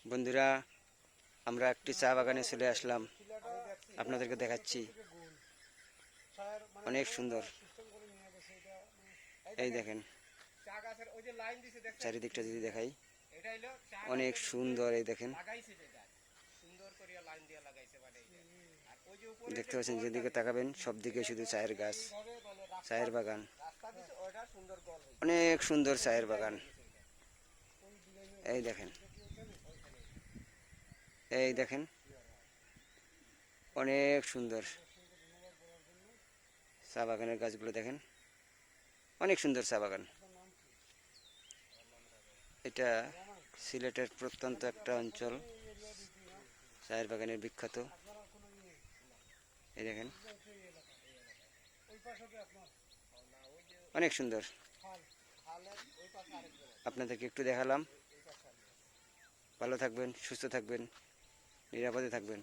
বন্ধুরা, আমরা একটি চা বাগানে চলে আসলাম, আপনাদেরকে দেখাচ্ছি। অনেক সুন্দর, এই দেখেন চারিদিকটা যদি দেখাই, অনেক সুন্দর। এই দেখেন, দেখতে পাচ্ছেন, যেদিকে তাকাবেন সব দিকে শুধু চায়ের গাছ, চায়ের বাগান। অনেক সুন্দর চায়ের বাগান। এই দেখেন, এই দেখেন, অনেক সুন্দর চা বাগানের গাছগুলো দেখেন, অনেক সুন্দর চা বাগান। এটা সিলেটের প্রত্যন্ত একটা অঞ্চল, চায়ের বাগানের বিখ্যাত। এই দেখেন, অনেক সুন্দর। আপনাদেরকে একটু দেখালাম। ভালো থাকবেন, সুস্থ থাকবেন, নিরাপদে থাকবেন।